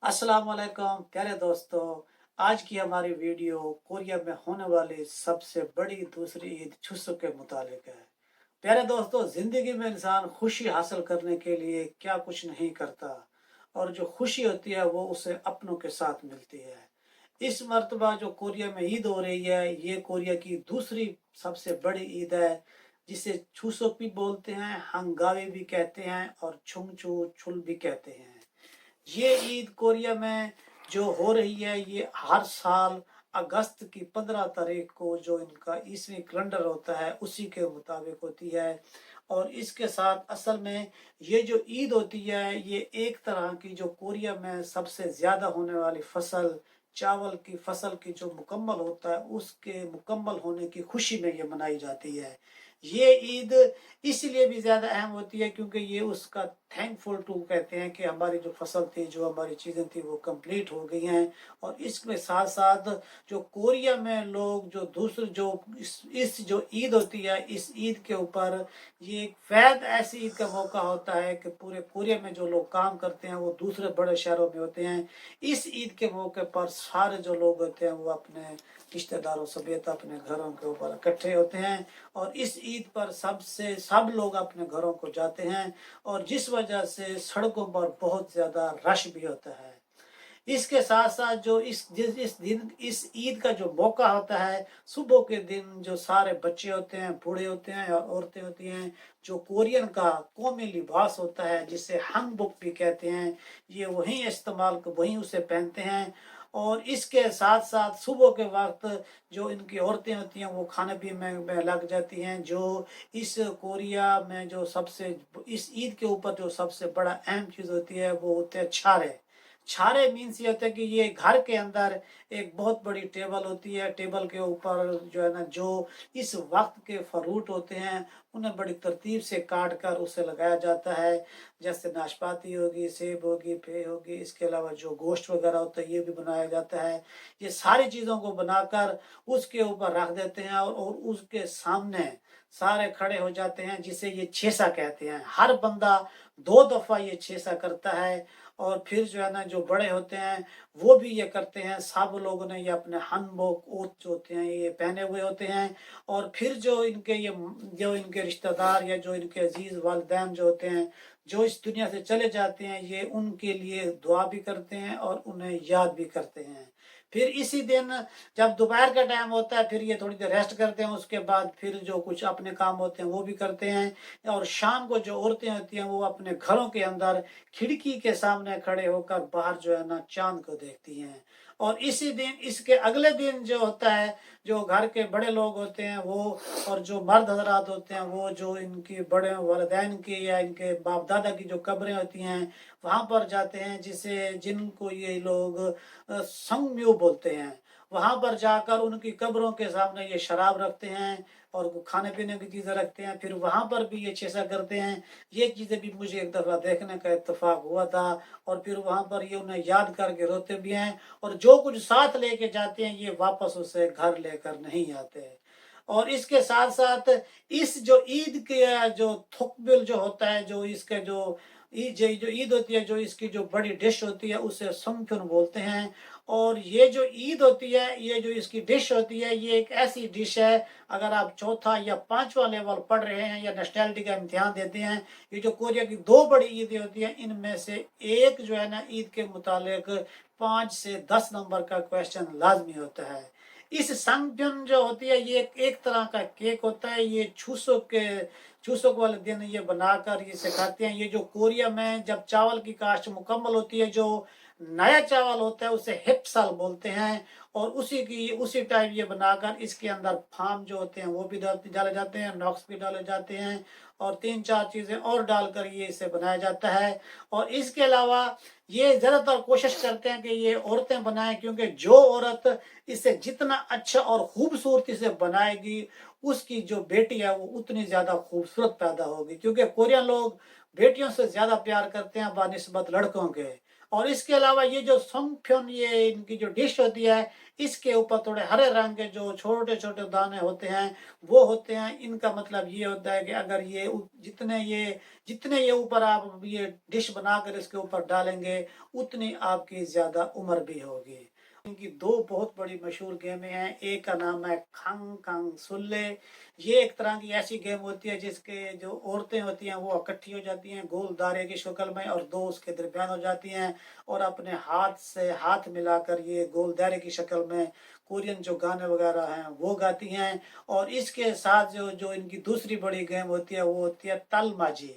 अस्सलाम वालेकुम प्यारे दोस्तों। आज की हमारी वीडियो कोरिया में होने वाली सबसे बड़ी दूसरी ईद छुसो के मुतालिक है। प्यारे दोस्तों, जिंदगी में इंसान खुशी हासिल करने के लिए क्या कुछ नहीं करता, और जो खुशी होती है वो उसे अपनों के साथ मिलती है। इस मर्तबा जो कोरिया में ईद हो रही है, ये कोरिया की दूसरी सबसे बड़ी ईद है, जिसे छुसोक भी बोलते हैं, हंगावी भी कहते हैं और छुंगचू छुल भी कहते हैं। ये ईद कोरिया में जो हो रही है, ये हर साल अगस्त की 15 तारीख को जो इनका ईसवी कैलेंडर होता है उसी के मुताबिक होती है। और इसके साथ असल में ये जो ईद होती है, ये एक तरह की जो कोरिया में सबसे ज़्यादा होने वाली फसल, चावल की फसल की जो मुकम्मल होता है, उसके मुकम्मल होने की खुशी में ये मनाई जाती है। ये ईद इसलिए भी ज़्यादा अहम होती है क्योंकि ये उसका थैंकफुल टू कहते हैं कि हमारी जो फसल थी, जो हमारी चीज़ें थी, वो कंप्लीट हो गई हैं। और इसके साथ साथ जो कोरिया में लोग जो दूसरे जो इस जो ईद होती है, इस ईद के ऊपर ये एक वैद ऐसी ईद का मौका होता है कि पूरे कोरिया में जो लोग काम करते हैं वो दूसरे बड़े शहरों में होते हैं। इस ईद के मौके पर सारे जो लोग होते हैं वो अपने रिश्तेदारों समेत अपने घरों के ऊपर इकट्ठे होते हैं। और इस ईद पर सब लोग अपने घरों को जाते हैं, और जिस वजह से सड़कों पर बहुत ज़्यादा रश भी होता है। इसके साथ साथ जो इस दिन इस ईद का जो मौका होता है, सुबह के दिन जो सारे बच्चे होते हैं, बूढ़े होते हैं और औरतें होती हैं, जो कोरियन का कौमी लिबास होता है जिसे हंगबुक भी कहते हैं, ये वहीं उसे पहनते हैं। और इसके साथ साथ सुबह के वक्त जो इनकी औरतें होती हैं वो खाने पीने में लग जाती हैं। जो इस कोरिया में जो सबसे इस ईद के ऊपर जो सबसे बड़ा अहम चीज़ होती है वो होते हैं छारे। छारे मीन्स ये होता है कि ये घर के अंदर एक बहुत बड़ी टेबल होती है। टेबल के ऊपर जो है ना, जो इस वक्त के फ्रूट होते हैं उन्हें बड़ी तरतीब से काट कर उसे लगाया जाता है। जैसे नाशपाती होगी, सेब होगी, पे होगी, इसके अलावा जो गोश्त वगैरह होता है ये भी बनाया जाता है। ये सारी चीज़ों को बनाकर उसके ऊपर रख देते हैं, और उसके सामने सारे खड़े हो जाते हैं, जिसे ये छेसा कहते हैं। हर बंदा 2 दफ़ा ये छेसा करता है। और फिर जो है ना, जो बड़े होते हैं वो भी ये करते हैं। सब लोगों ने ये अपने हनबोक ओत जो होते हैं ये पहने हुए होते हैं। और फिर जो इनके रिश्तेदार या जो इनके अजीज वालिदैन जो होते हैं, जो इस दुनिया से चले जाते हैं, ये उनके लिए दुआ भी करते हैं और उन्हें याद भी करते हैं। फिर इसी दिन जब दोपहर का टाइम होता है, फिर ये थोड़ी देर रेस्ट करते हैं। उसके बाद फिर जो कुछ अपने काम होते हैं वो भी करते हैं। और शाम को जो औरतें होती हैं वो अपने घरों के अंदर खिड़की के सामने खड़े होकर बाहर जो है ना, चांद को देखती हैं। और इसी दिन, इसके अगले दिन जो होता है, जो घर के बड़े लोग होते हैं वो, और जो मर्द हजरात होते हैं वो, जो इनकी बड़े वालिदैन की या इनके बाप दादा की जो कब्रें होती हैं वहाँ पर जाते हैं, जिनको ये लोग संगम्यू बोलते हैं। वहाँ पर जाकर उनकी कब्रों के सामने ये शराब रखते हैं और खाने पीने की चीज़ें रखते हैं। फिर वहाँ पर भी ये छेसा करते हैं। ये चीज़ें भी मुझे एक दफ़ा देखने का इत्तेफाक हुआ था। और फिर वहाँ पर ये उन्हें याद करके रोते भी हैं, और जो कुछ साथ लेके जाते हैं ये वापस उसे घर लेकर नहीं आते। और इसके साथ साथ इस जो ईद के जो थुकबिल जो होता है, जो इसके जो ईद होती है, जो इसकी जो बड़ी डिश होती है उसे समक्युन बोलते हैं। और ये जो ईद होती है, ये जो इसकी डिश होती है, ये एक ऐसी डिश है, अगर आप चौथा या पांचवा लेवल पढ़ रहे हैं या नेशनैलिटी का इम्तिहान देते हैं, ये जो कोरिया की 2 बड़ी ईदें होती हैं, इनमें से एक जो है ना, ईद के मुतालिक 5 से 10 नंबर का क्वेश्चन लाजमी होता है। इस संगजन जो होती है ये एक तरह का केक होता है। ये छूसोक वाले दिन ये बनाकर ये सिखाते हैं। ये जो कोरिया में जब चावल की काश्त मुकम्मल होती है, जो नया चावल होता है उसे हिप्सल बोलते हैं। और उसी टाइप ये बनाकर इसके अंदर फार्म जो होते हैं वो भी डाले जाते हैं, नॉक्स भी डाले जाते हैं, और 3-4 चीज़ें और डालकर ये इसे बनाया जाता है। और इसके अलावा ये ज़्यादातर कोशिश करते हैं कि ये औरतें बनाएं, क्योंकि जो औरत इसे जितना अच्छा और खूबसूरती से बनाएगी, उसकी जो बेटी है वो उतनी ज़्यादा खूबसूरत पैदा होगी। क्योंकि कोरियन लोग बेटियों से ज़्यादा प्यार करते हैं बानिस्बत लड़कों के। और इसके अलावा ये जो संफ्योन, ये इनकी जो डिश होती है, इसके ऊपर थोड़े हरे रंग के जो छोटे छोटे दाने होते हैं वो होते हैं। इनका मतलब ये होता है कि अगर ये जितने ये ऊपर आप ये डिश बनाकर इसके ऊपर डालेंगे उतनी आपकी ज्यादा उम्र भी होगी। इनकी दो बहुत बड़ी मशहूर गेमें हैं। एक का नाम है खंग खंग सुल्ले। ये एक तरह की ऐसी गेम होती है जिसके जो औरतें होती हैं वो इकट्ठी हो जाती हैं गोल दायरे की शक्ल में, और दो उसके दरमियान हो जाती हैं और अपने हाथ से हाथ मिलाकर ये गोल दायरे की शक्ल में कोरियन जो गाने वगैरह हैं वो गाती हैं। और इसके साथ जो जो इनकी दूसरी बड़ी गेम होती है वो होती है तल माजी,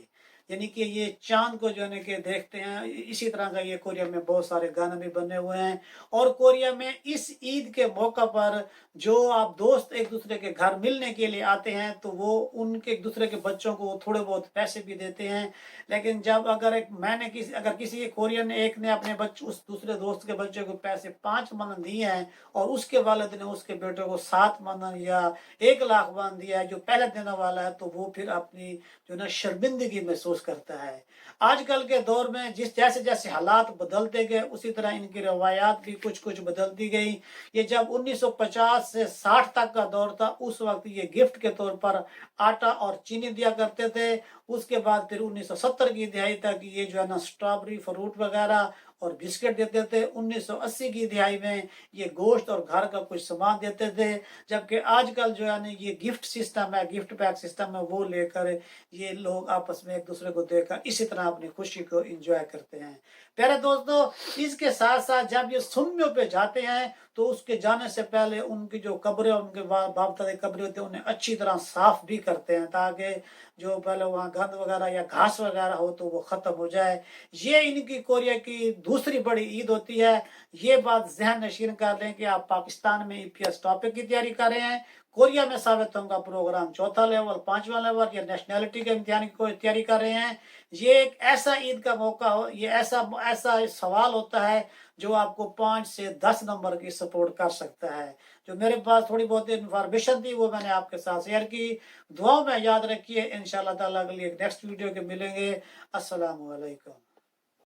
यानी कि ये चांद को जो है कि देखते हैं। इसी तरह का ये कोरिया में बहुत सारे गाने भी बने हुए हैं। और कोरिया में इस ईद के मौका पर जो आप दोस्त एक दूसरे के घर मिलने के लिए आते हैं तो वो उनके एक दूसरे के बच्चों को थोड़े बहुत पैसे भी देते हैं। लेकिन जब अगर किसी कोरियन एक ने अपने बच्चे उस दूसरे दोस्त के बच्चे को पैसे 5 मन दिए हैं और उसके वालिद ने उसके बेटे को 7 मन या 1 लाख वन दिया है जो पहले देने वाला है, तो वो फिर अपनी जो ना शर्मिंदगी महसूस करता है। आजकल के दौर में जैसे जैसे हालात बदलते गए उसी तरह इनकी रवायात भी कुछ कुछ बदलती गई। ये जब 1950 से 60 तक का दौर था उस वक्त ये गिफ्ट के तौर पर आटा और चीनी दिया करते थे। उसके बाद फिर 1970 की दिहाई तक ये जो है ना स्ट्रॉबेरी, फ्रूट वगैरह और बिस्किट देते थे। 1980 की दिहाई में ये गोश्त और घर का कुछ सामान देते थे। जबकि आजकल जो है ना ये गिफ्ट सिस्टम है, गिफ्ट पैक सिस्टम है, वो लेकर ये लोग आपस में एक दूसरे को देकर इसी तरह अपनी खुशी को एंजॉय करते हैं। प्यारे दोस्तों, इसके साथ साथ जब ये सुन्नियों पे जाते हैं तो उसके जाने से पहले उनकी जो कब्रें, उनके बाप दादा कब्रें होती है उन्हें अच्छी तरह साफ भी करते हैं ताकि जो पहले वहाँ गंद वगैरह या घास वगैरह हो तो वो खत्म हो जाए। ये इनकी कोरिया की दूसरी बड़ी ईद होती है। ये बात जहन नशीन कर लें कि आप पाकिस्तान में ईपीएस टॉपिक की तैयारी कर रहे हैं, कोरिया में साबित होगा प्रोग्राम 4था लेवल, 5वां लेवल या नेशनैलिटी के इम्तिहान की तैयारी कर रहे हैं। ये एक ऐसा ईद का मौका हो, ये ऐसा ऐसा सवाल होता है जो आपको 5 से 10 नंबर की सपोर्ट कर सकता है। जो मेरे पास थोड़ी बहुत इंफॉर्मेशन थी वो मैंने आपके साथ शेयर की। दुआओं में याद रखिए। इंशाल्लाह ताला अगली एक नेक्स्ट वीडियो के मिलेंगे। अस्सलाम वालेकुम।